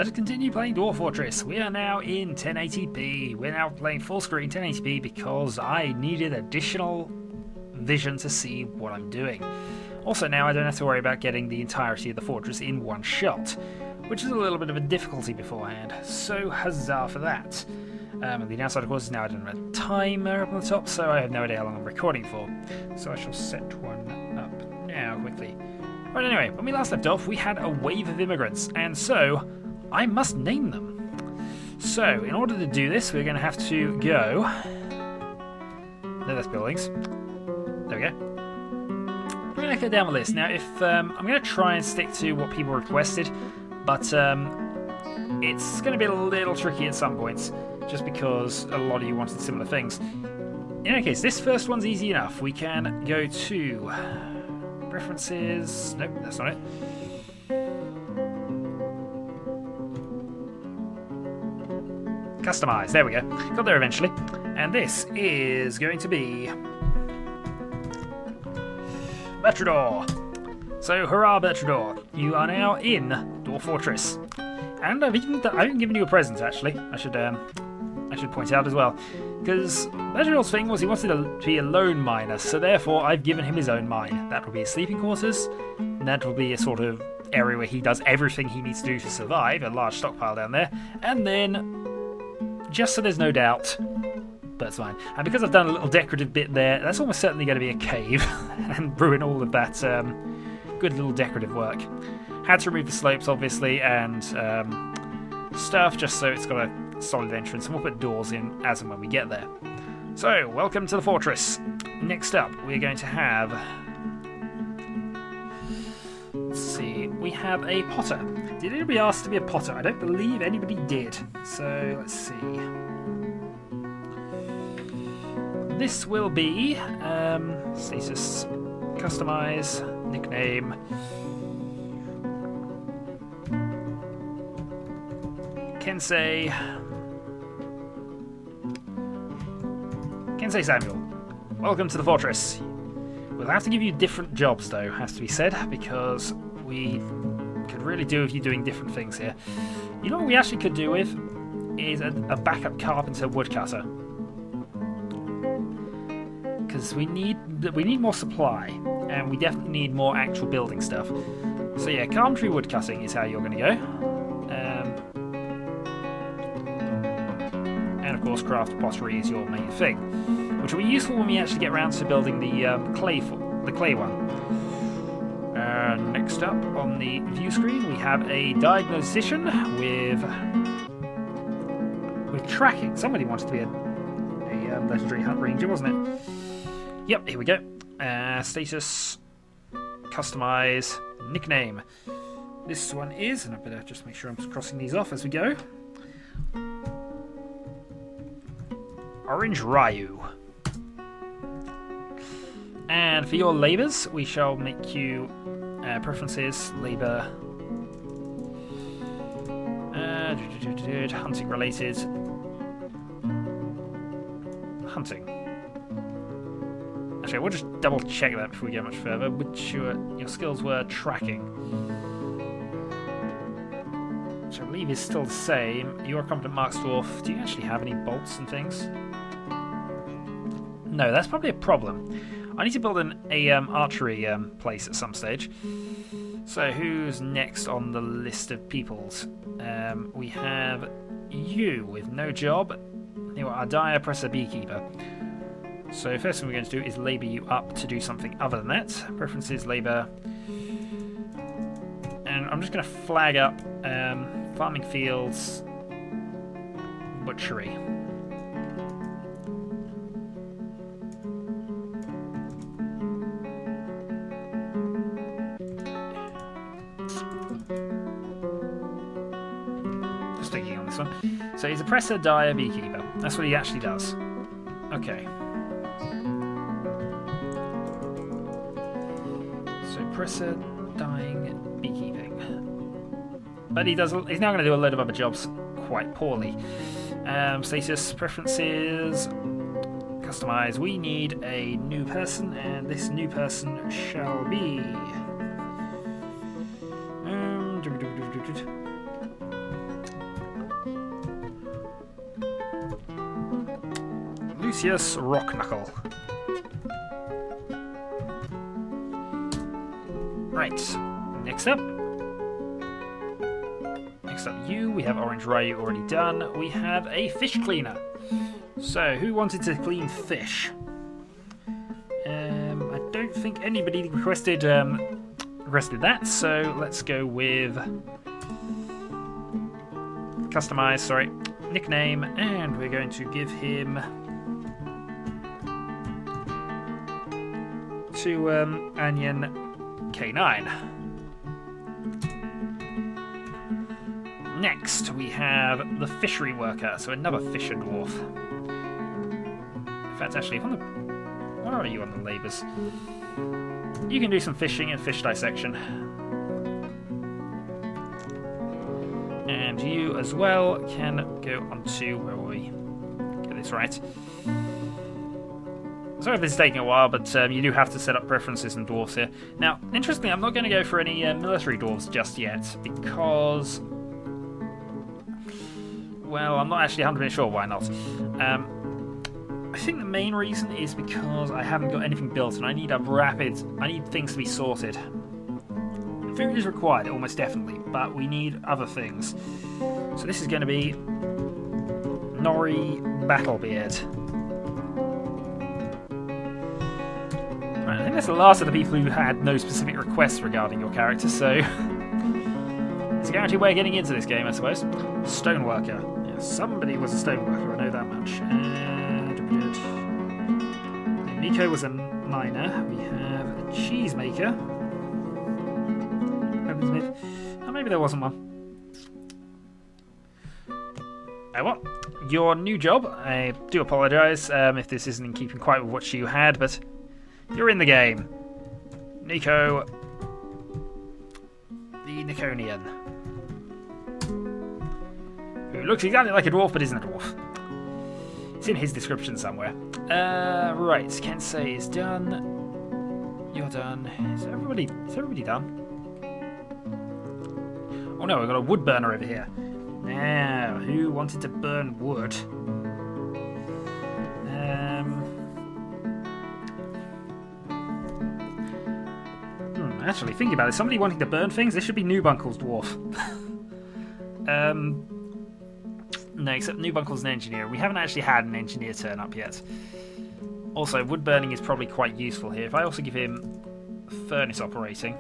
let us continue playing Dwarf Fortress. We are now in 1080p. We're now playing full screen 1080p because I needed additional vision to see what I'm doing. Also now I don't have to worry about getting the entirety of the fortress in one shot, which is a little bit of a difficulty beforehand, so huzzah for that. The downside, of course, is now I don't have a timer up on the top, so I have no idea how long I'm recording for. So I shall set one up now, quickly. Right, anyway, when we last left off, we had a wave of immigrants, and so I must name them. So, in order to do this, we're going to have to go... No, that's buildings. There we go. We're going to go down the list. Now, if I'm going to try and stick to what people requested, but it's going to be a little tricky at some points, just because a lot of you wanted similar things. In any case, this first one's easy enough. We can go to preferences. Nope, that's not it. Customize. There we go. Got there eventually. And this is going to be Bertrador. So, hurrah, Bertrador. You are now in Dwarf Fortress. And I've even given you a present, actually. I should point out as well. Because Bertrador's thing was he wanted to be a lone miner, so therefore I've given him his own mine. That will be his sleeping quarters, and that will be a sort of area where he does everything he needs to do to survive, a large stockpile down there. And then, just so there's no doubt, but it's fine. And because I've done a little decorative bit there, that's almost certainly going to be a cave, and ruin all of that good little decorative work. Had to remove the slopes, obviously, and stuff, just so it's got a solid entrance, and we'll put doors in as and when we get there. So, welcome to the fortress. Next up, we're going to have... Let's see, we have a potter. Did anybody ask to be a potter? I don't believe anybody did. So, let's see. This will be status, customize, nickname. Kensei Samuel. Welcome to the fortress. We'll have to give you different jobs, though, has to be said, because we could really do with you doing different things here. You know what we actually could do with is a backup carpenter woodcutter, because we need more supply, and we definitely need more actual building stuff. So yeah, carpentry woodcutting is how you're going to go. And of course, craft pottery is your main thing, which will be useful when we actually get around to building the clay one. Next up on the view screen, we have a diagnostician with tracking. Somebody wanted to be a legendary hunt ranger, wasn't it? Yep, here we go. Status, customize, nickname. This one is, and I better just make sure I'm crossing these off as we go. Orange Ryu. And for your labours, we shall make you preferences, labour, hunting related, hunting. Actually, we'll just double check that before we go much further. Which your skills were tracking, which I believe is still the same. You are a competent Marks Dwarf. Do you actually have any bolts and things? No, that's probably a problem. I need to build an archery place at some stage. So who's next on the list of peoples? We have you with no job. You are Ardaya Presser Beekeeper. So first thing we're going to do is labour you up to do something other than that. Preferences, labour. And I'm just going to flag up farming fields, butchery. Just thinking on this one. So he's a presser, dyer, beekeeper. That's what he actually does. Okay. Presser, dyeing, beekeeping. But he's now going to do a load of other jobs quite poorly. Status, preferences, customize. We need a new person, and this new person shall be... Lucius Rockknuckle. Right, next up. Next up you, we have Orange Ryu already done. We have a fish cleaner. So, who wanted to clean fish? I don't think anybody requested that, so let's go with customize, nickname, and we're going to give him to Onion K9. Next, we have the fishery worker, so another fisher dwarf. In fact, actually, where are you on the labours? You can do some fishing and fish dissection. And you as well can go on to, where will we get this right? Sorry if this is taking a while, but you do have to set up preferences in dwarves here. Now, interestingly, I'm not going to go for any military dwarves just yet, because, well, I'm not actually 100% sure why not. I think the main reason is because I haven't got anything built, and I need things to be sorted. Food is required, almost definitely, but we need other things. So this is going to be Nori Battlebeard. Right, I think that's the last of the people who had no specific requests regarding your character, so it's a guaranteed way of getting into this game, I suppose. Stoneworker. Yeah, somebody was a stoneworker, I know that much. Miko was a miner. We have a cheesemaker. Smith. Oh, maybe there wasn't one. Oh, what? Your new job. I do apologise if this isn't in keeping quite with what you had, but you're in the game. Nico, the Niconian, who looks exactly like a dwarf but isn't a dwarf. It's in his description somewhere. Right, Kensei is done. You're done. Is everybody done? Oh no, we've got a wood burner over here. Now, who wanted to burn wood? Actually, thinking about it, somebody wanting to burn things, this should be Noobunkle's dwarf. No, except Noobunkle's an engineer. We haven't actually had an engineer turn up yet. Also, wood burning is probably quite useful here. If I also give him furnace operating,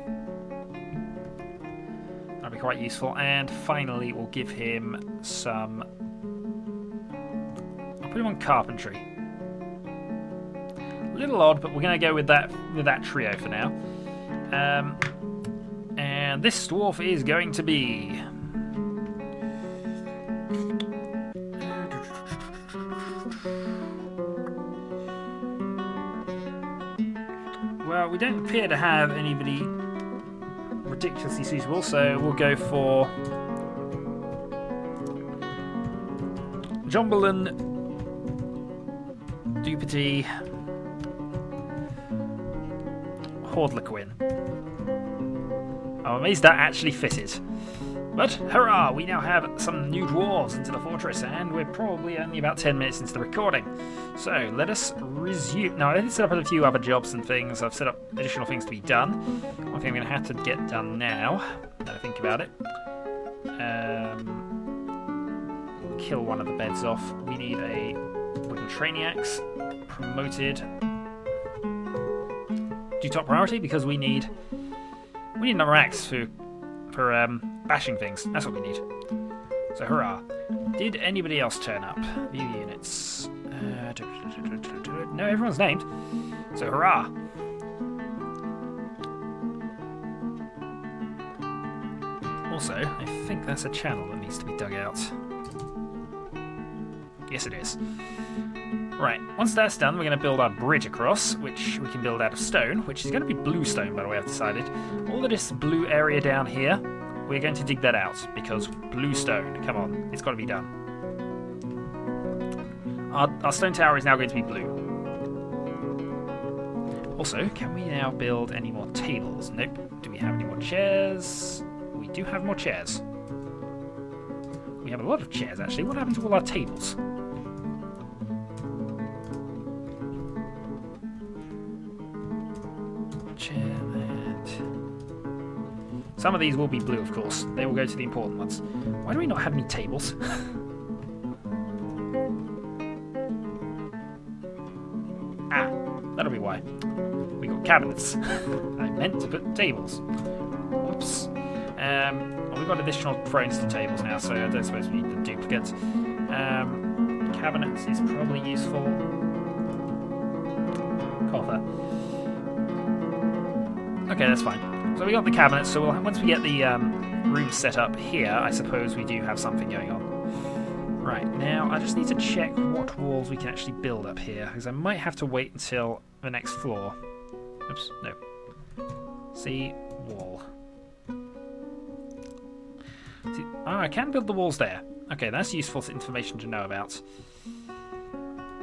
that'd be quite useful. And finally, we'll give him some... I'll put him on carpentry. A little odd, but we're going to go with that trio for now. And this dwarf is going to be... Well, we don't appear to have anybody ridiculously suitable, so we'll go for Jomberlin Dupity Hordlequin. I'm amazed that actually fitted. But hurrah, we now have some new dwarves into the fortress, and we're probably only about 10 minutes into the recording. So let us resume. Now, I did set up a few other jobs and things. I've set up additional things to be done. One thing I'm going to have to get done now, that I think about it. Kill one of the beds off. We need a wooden training axe. Promoted. Do top priority because we need another axe for bashing things. That's what we need. So hurrah. Did anybody else turn up? View units. No, everyone's named. So hurrah. Also, I think that's a channel that needs to be dug out. Yes, it is. Right, once that's done, we're going to build our bridge across, which we can build out of stone, which is going to be blue stone, by the way, I've decided. All of this blue area down here, we're going to dig that out, because blue stone, come on, it's got to be done. Our stone tower is now going to be blue. Also, can we now build any more tables? Nope. Do we have any more chairs? We do have more chairs. We have a lot of chairs, actually. What happened to all our tables? Some of these will be blue, of course. They will go to the important ones. Why do we not have any tables? That'll be why. We got cabinets. I meant to put tables. Whoops. Well, we've got additional thrones to tables now, so I don't suppose we need the duplicates. Cabinets is probably useful. Copper. Okay, that's fine. So we got the cabinets, so once we get the room set up here, I suppose we do have something going on. Right, now I just need to check what walls we can actually build up here, because I might have to wait until the next floor. Oops, no. See, wall. See, I can build the walls there. Okay, that's useful information to know about.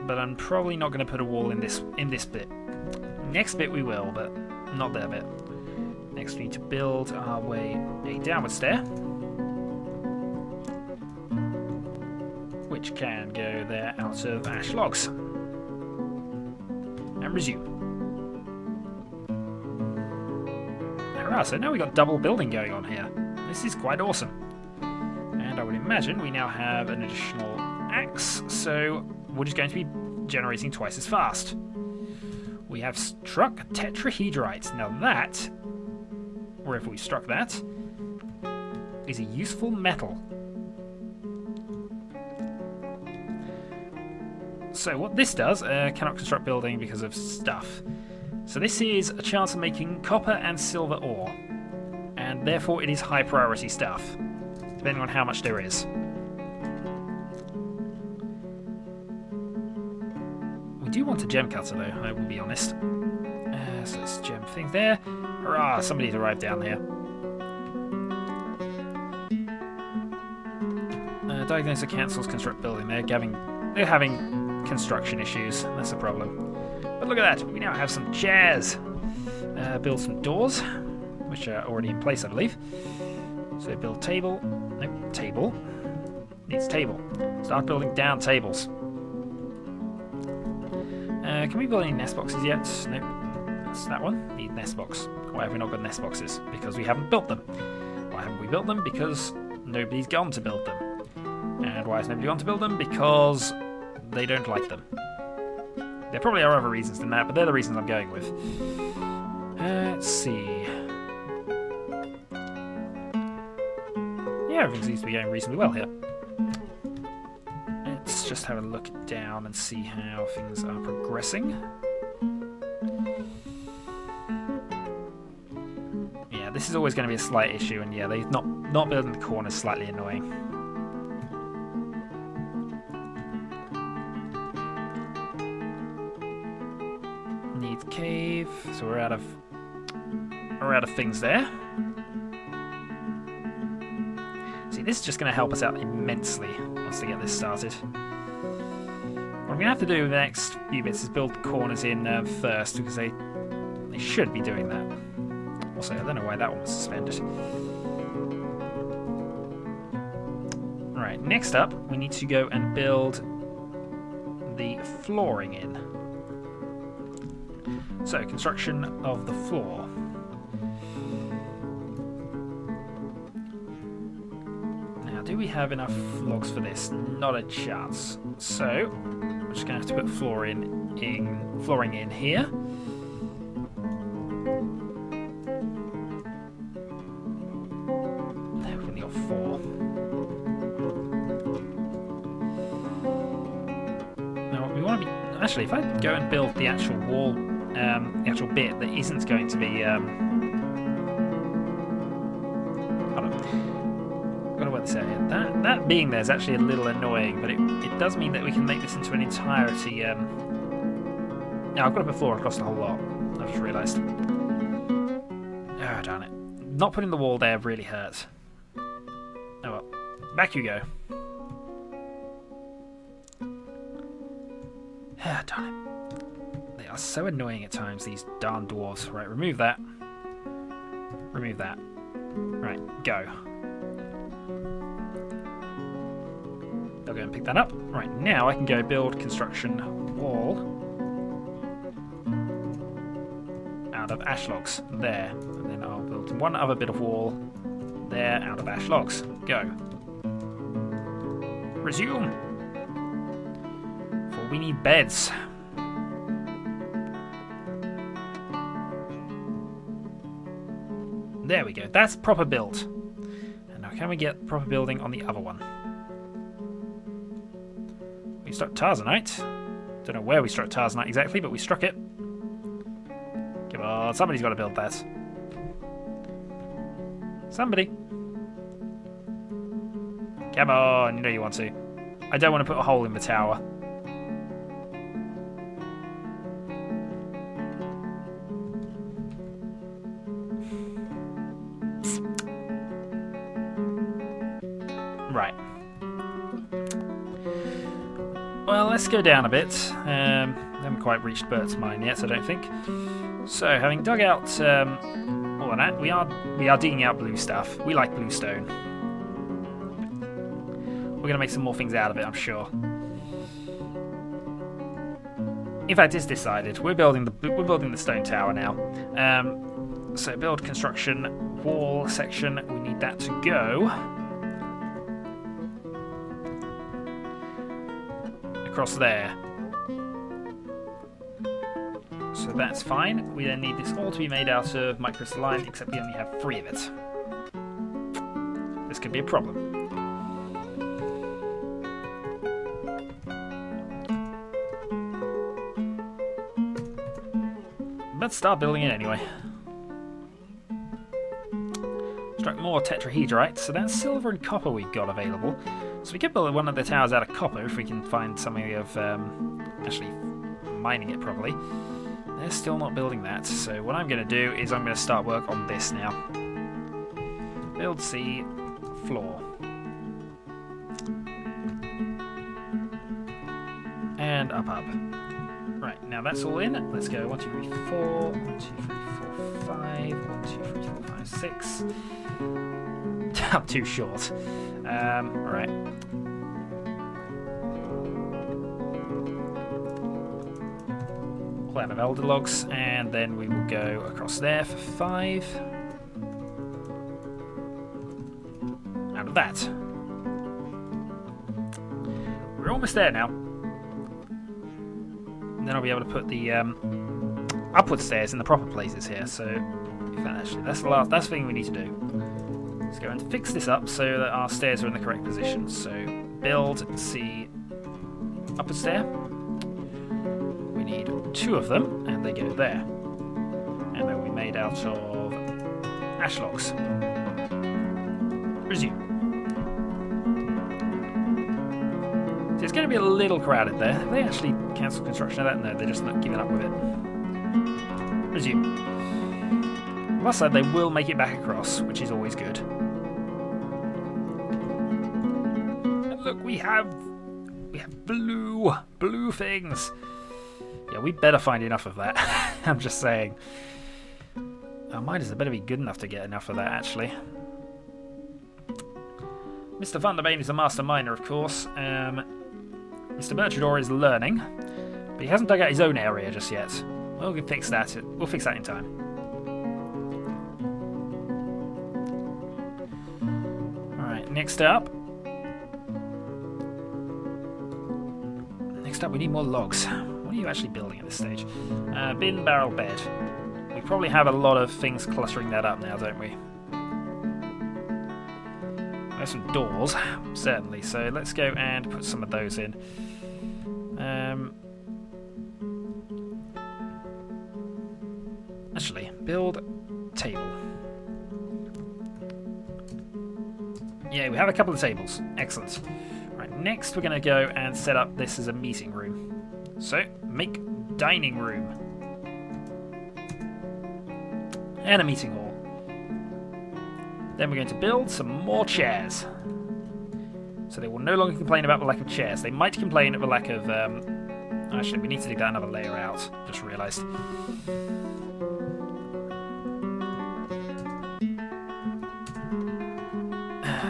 But I'm probably not going to put a wall in this bit. Next bit we will, but not that bit. Next we need to build our way a downward stair, which can go there out of ash logs. And resume. Hurrah, so now we've got double building going on here. This is quite awesome. And I would imagine we now have an additional axe, so wood is going to be generating twice as fast. We have struck tetrahedrite. Now that, wherever we struck that, is a useful metal. So what this does, cannot construct building because of stuff. So this is a chance of making copper and silver ore, and therefore it is high priority stuff, depending on how much there is. We do want a gem cutter though, I will be honest. So it's gem thing there. Hurrah, somebody's arrived down here. Diagnoser cancels construct building. They're having construction issues. That's a problem. But look at that. We now have some chairs. Build some doors, which are already in place, I believe. So build table. Nope, table. Needs table. Start building down tables. Can we build any nest boxes yet? Nope. That's that one. Need nest box. Why have we not got nest boxes? Because we haven't built them. Why haven't we built them? Because nobody's gone to build them. And why has nobody gone to build them? Because they don't like them. There probably are other reasons than that, but they're the reasons I'm going with. Let's see. Yeah, everything seems to be going reasonably well here. Let's just have a look down and see how things are progressing. Yeah, this is always going to be a slight issue, and yeah, they've not building the corners slightly annoying. Needs cave, so we're out of things there. See, this is just going to help us out immensely once we get this started. What I'm going to have to do in the next few bits is build corners in first, because they should be doing that. Also, I don't know why that one was suspended. Right, next up, we need to go and build the flooring in. So, construction of the floor. Now, do we have enough logs for this? Not a chance. So, we're just going to have to put flooring in here. We've only got 4. Now, we want to be... Actually, if I go and build the actual wall, the actual bit that isn't going to be... hold on. I've got to work this out here. That being there is actually a little annoying, but it does mean that we can make this into an entirety... Now, I've got to put floor across the whole lot. I've just realised. Oh, darn it. Not putting the wall there really hurts. Oh well. Back you go. Ah, darn it. They are so annoying at times, these darn dwarves. Right, remove that. Remove that. Right, go. I'll go and pick that up. Right, now I can go build construction wall out of ash logs. There. And then I'll build one other bit of wall there out of ash logs. Go. Resume. For we need beds. There we go. That's proper build. And now can we get proper building on the other one? We struck Tarzanite. Don't know where we struck Tarzanite exactly, but we struck it. Come on, somebody's got to build that. Somebody. Come on, you know you want to. I don't want to put a hole in the tower. Right. Well, let's go down a bit. Haven't quite reached Bert's mine yet, I don't think. So, having dug out all of that, we are digging out blue stuff. We like blue stone. We're going to make some more things out of it, I'm sure. In fact, it's decided. We're building the stone tower now. So, build construction wall section. We need that to go across there. So that's fine. We then need this all to be made out of microcrystalline, except we only have 3 of it. This could be a problem. Let's start building it anyway. Struck more tetrahedrite, so that's silver and copper we've got available. So we could build one of the towers out of copper if we can find some way of actually mining it properly. They're still not building that, so what I'm going to do is I'm going to start work on this now. Build C, floor. And up. Right, now that's all in. Let's go 1, 2, 3, 4, 1, 2, 3, 4, 5, 1, 2, 3, 4, 5, 6. I'm too short. Right. Out of elder logs, and then we will go across there for 5. Out of that. We're almost there now. And then I'll be able to put the upward stairs in the proper places here. So, in fact, actually, that's the thing we need to do. Let's go and fix this up so that our stairs are in the correct position. So, build C upward stair. We need 2 of them, and they go there. And they'll be made out of ash logs. Resume. So it's going to be a little crowded there. Have they actually cancelled construction of that? No, they're just not giving up with it. Resume. Plus side, they will make it back across, which is always good. And look, we have blue things. Yeah, we better find enough of that. I'm just saying. Our miners better be good enough to get enough of that, actually. Mr. Thunderbane is a master miner, of course. Mr. Merchador is learning, but he hasn't dug out his own area just yet. We'll fix that. We'll fix that in time. Alright, next up. Next up, we need more logs. What are you actually building at this stage? Bin, barrel, bed. We probably have a lot of things cluttering that up now, don't we? There's some doors, certainly, so let's go and put some of those in. Actually, build table. Yeah, we have a couple of tables. Excellent. Right, next we're going to go and set up this as a meeting room. So, make dining room. And a meeting hall. Then we're going to build some more chairs. So they will no longer complain about the lack of chairs. They might complain at the lack of... Actually, we need to dig that another layer out. Just realised.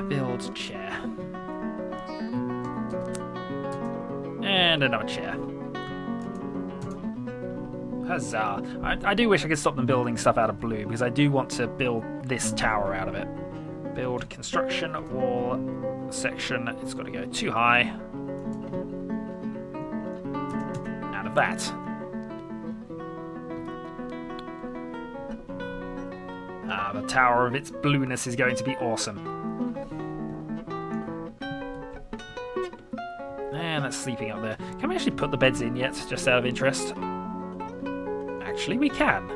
Build chair. And another chair. Huzzah. I do wish I could stop them building stuff out of blue, because I do want to build this tower out of it. Build construction wall section. It's got to go too high. Out of that. The Tower of its blueness is going to be awesome. And that's sleeping up there. Can we actually put the beds in yet, just out of interest? Actually, we can.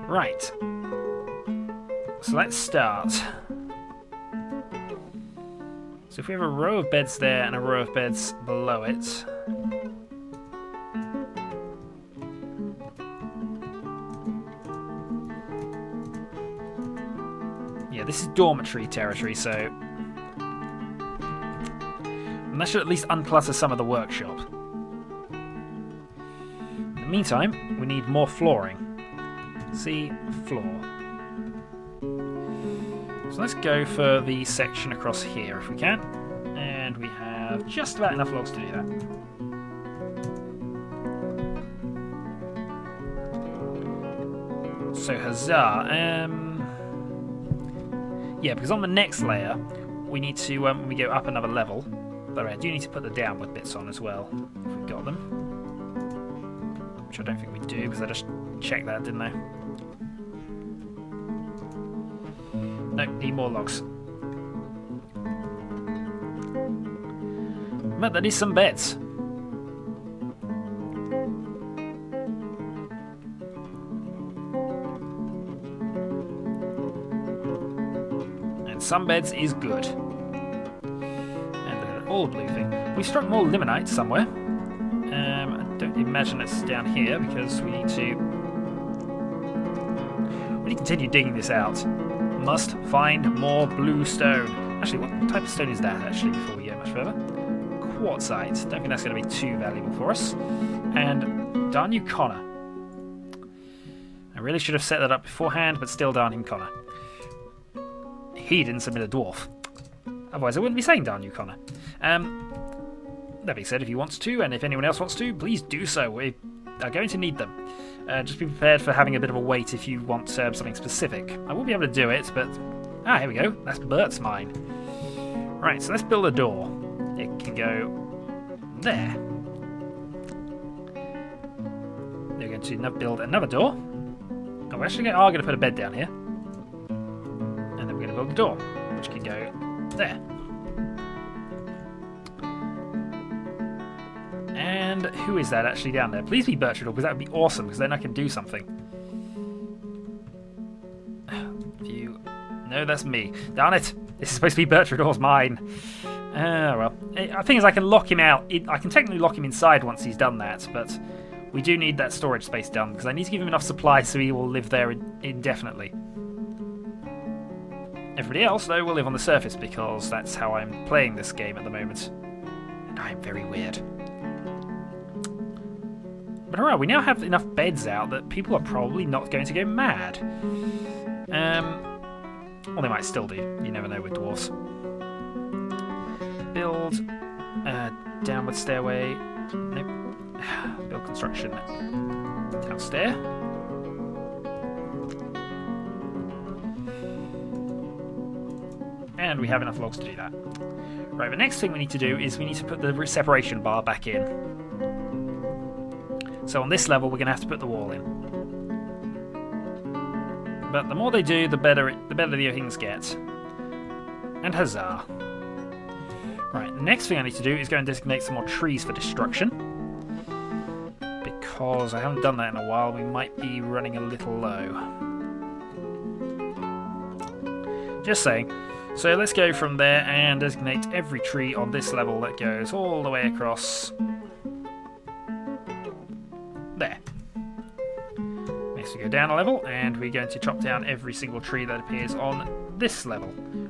Right. So let's start. So if we have a row of beds there and a row of beds below it... Yeah, this is dormitory territory, so... And that should at least unclutter some of the workshop. In the meantime, we need more flooring. See, floor. So let's go for the section across here if we can. And we have just about enough logs to do that. So huzzah. Yeah, because on the next layer, we need to, when we go up another level, but I do need to put the downward bits on as well, if we've got them. Which I don't think we do, because I just checked that, didn't I? Nope, need more logs. But that is some beds. And some beds is good. And all blue thing. We struck more limonite somewhere. I don't imagine it's down here because we need to continue digging this out. Must find more blue stone. Actually, what type of stone is that actually before we go much further? Quartzite. Don't think that's going to be too valuable for us. And darn you, Connor. I really should have set that up beforehand, but still darn him, Connor. He didn't submit a dwarf. Otherwise I wouldn't be saying darn you, Connor. That being said, if he wants to, and if anyone else wants to, please do so. We are going to need them. Just be prepared for having a bit of a wait if you want something specific. I will be able to do it, but... Ah, here we go. That's Bert's mine. Right, so let's build a door. It can go there. We're going to build another door. Oh, we're actually going to put a bed down here. And then we're going to build a door, which can go there. And who is that actually down there? Please be Bertrand, because that would be awesome, because then I can do something. No, that's me. Darn it! This is supposed to be Bertrand's mine. Well. The thing is, I can lock him out. I can technically lock him inside once he's done that, but we do need that storage space done, because I need to give him enough supplies so he will live there indefinitely. Everybody else, though, will live on the surface, because that's how I'm playing this game at the moment. And I'm very weird. But alright, we now have enough beds out that people are probably not going to go mad. Well, they might still do. You never know with dwarves. Build downward stairway. Nope. Build construction downstairs. And we have enough logs to do that. Right, the next thing we need to do is we need to put the separation bar back in. So on this level, we're going to have to put the wall in. But the more they do, the better the things get. And huzzah. Right, the next thing I need to do is go and designate some more trees for destruction. Because I haven't done that in a while, we might be running a little low. Just saying. So let's go from there and designate every tree on this level that goes all the way across. There. Next we go down a level, and we're going to chop down every single tree that appears on this level,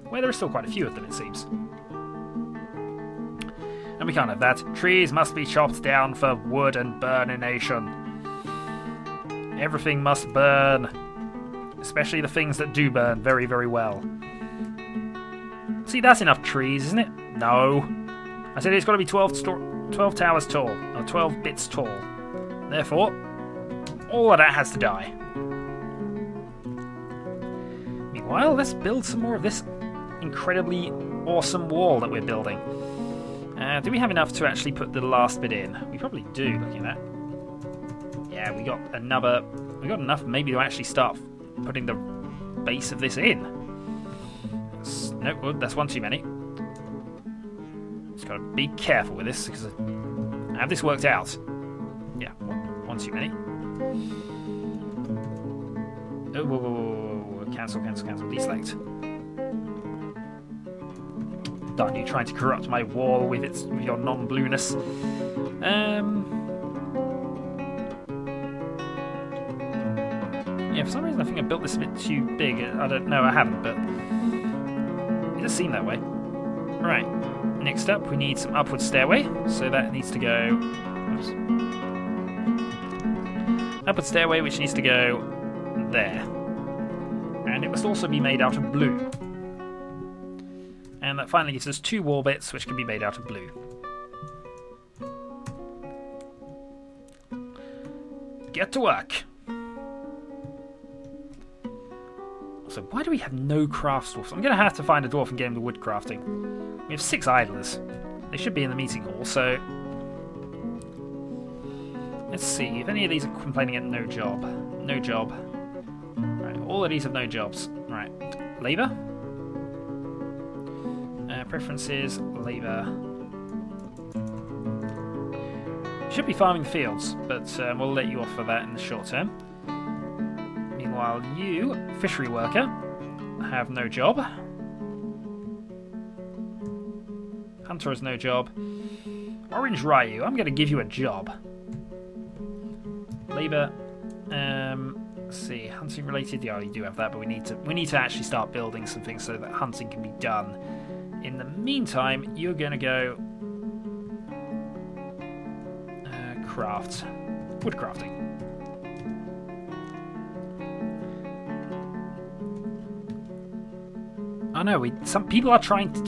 where there are still quite a few of them, it seems. And we can't have that. Trees must be chopped down for wood and burnination. Everything must burn. Especially the things that do burn very, very well. See, that's enough trees, isn't it? No. I said it's got to be 12 towers tall, or 12 bits tall. Therefore, all of that has to die. Meanwhile, Meanwhile, let's build some more of this incredibly awesome wall that we're building. Do we have enough to actually put the last bit in? We probably do, looking at that. Yeah, we got enough maybe to actually start putting the base of this in. Nope, that's one too many. Just gotta be careful with this, because I have this worked out. Yeah, one too many. Oh, whoa. Cancel, deselect. Darn you, trying to corrupt my wall with your non-blueness. Yeah, for some reason I think I built this a bit too big. I don't know, I haven't, but it does seem that way. Right, next up we need some upward stairway, so that needs to go... Oops. Upward stairway, which needs to go there. And it must also be made out of blue. And that finally gives us 2 wall bits, which can be made out of blue. Get to work! So why do we have no crafts dwarfs? I'm going to have to find a dwarf and get him to wood crafting. We have 6 idlers. They should be in the meeting hall, so... Let's see, if any of these are complaining at no job. No job. Right, all of these have no jobs. Right, labour. Preferences, labour. Should be farming the fields, but we'll let you off for that in the short term. Meanwhile, you, fishery worker, have no job. Hunter has no job. Orange Ryu, I'm going to give you a job. Labour. Let's see, hunting related. Yeah, you do have that, but we need to actually start building some things so that hunting can be done. In the meantime, you're going to go craft wood crafting. Oh no, some people are trying to,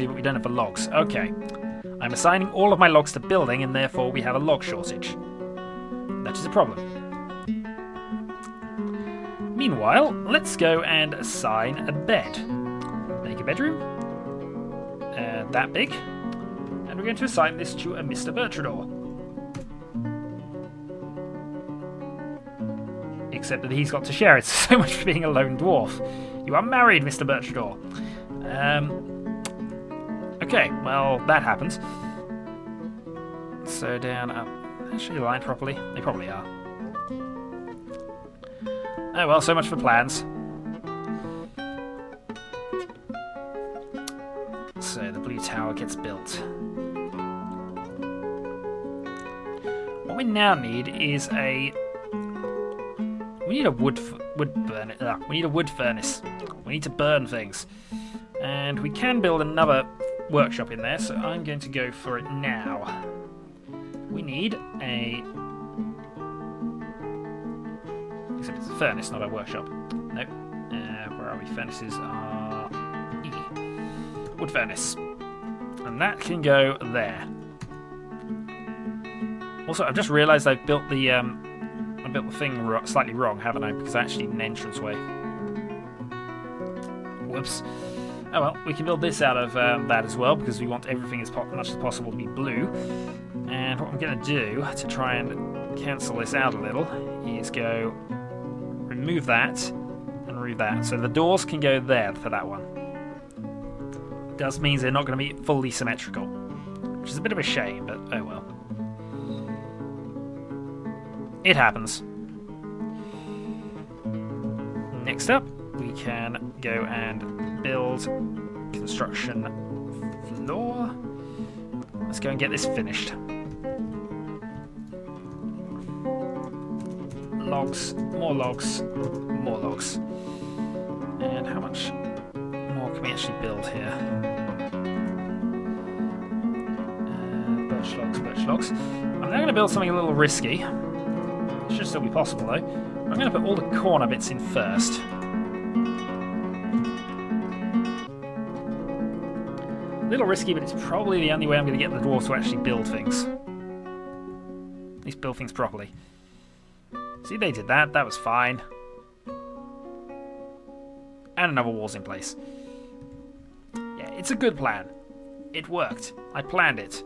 but we don't have the logs. Okay, I'm assigning all of my logs to building, and therefore we have a log shortage. That is a problem. Meanwhile, let's go and assign a bed. Make a bedroom. That big. And we're going to assign this to a Mr. Bertrador. Except that he's got to share it, so much for being a lone dwarf. You are married, Mr. Bertrador. Okay, well, that happens. So down, up. Actually aligned properly? They probably are. Oh well, so much for plans. So the blue tower gets built. What we now need is a... We need a wood furnace. We need a wood furnace. We need to burn things. And we can build another workshop in there, so I'm going to go for it now. We need a... Except it's a furnace, not a workshop. Nope. Where are we? Furnaces are... E. Wood furnace. And that can go there. Also, I've just realised I've built the... I built the thing slightly wrong, haven't I? Because I actually need an entranceway. Whoops. Oh well, we can build this out of that as well, because we want everything as much as possible to be blue. And what I'm going to do to try and cancel this out a little is go remove that and remove that. So the doors can go there for that one. Does means they're not going to be fully symmetrical, which is a bit of a shame, but oh well. It happens. Next up, we can go and build construction floor. Let's go and get this finished. Logs, more logs, more logs. And how much more can we actually build here? Birch logs, birch logs. I'm now going to build something a little risky. It should still be possible though. I'm going to put all the corner bits in first. A little risky, but it's probably the only way I'm going to get the dwarves to actually build things. At least build things properly. See, they did that. That was fine. And another wall's in place. Yeah, it's a good plan. It worked. I planned it.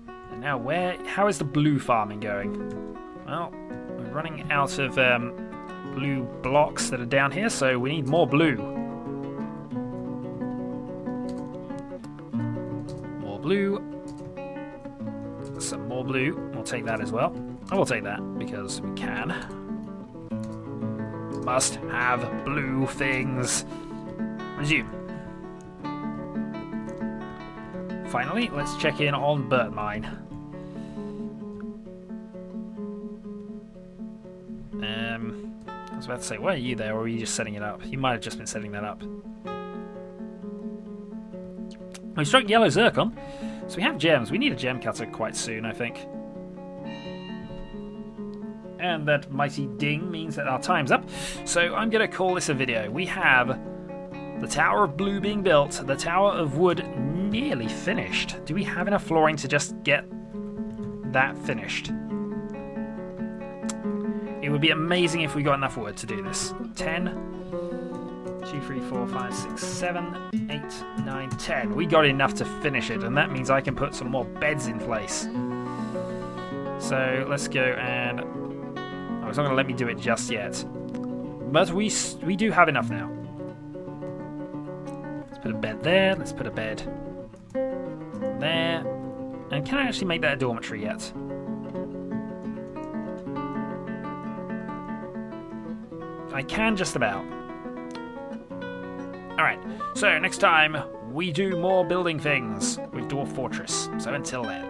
And now how is the blue farming going? Well, we're running out of blue blocks that are down here, so we need more blue. More blue. Some more blue. We'll take that as well. I will take that because we can. Must have blue things. Resume. Finally, let's check in on Bird Mine. I was about to say, why are you there, or are you just setting it up? You might have just been setting that up. We struck yellow zircon, so we have gems. We need a gem cutter quite soon, I think. And that mighty ding means that our time's up, so I'm going to call this a video. We have the Tower of Blue being built, the Tower of Wood nearly finished. Do we have enough flooring to just get that finished? It would be amazing if we got enough wood to do this. 10, 2, 3, 4, 5, 6, 7, 8, 9, 10. We got enough to finish it, and that means I can put some more beds in place. So let's go and... Oh, it's not going to let me do it just yet. But we do have enough now. Let's put a bed there. Let's put a bed there. And can I actually make that a dormitory yet? I can just about. Alright, so next time we do more building things with Dwarf Fortress. So until then.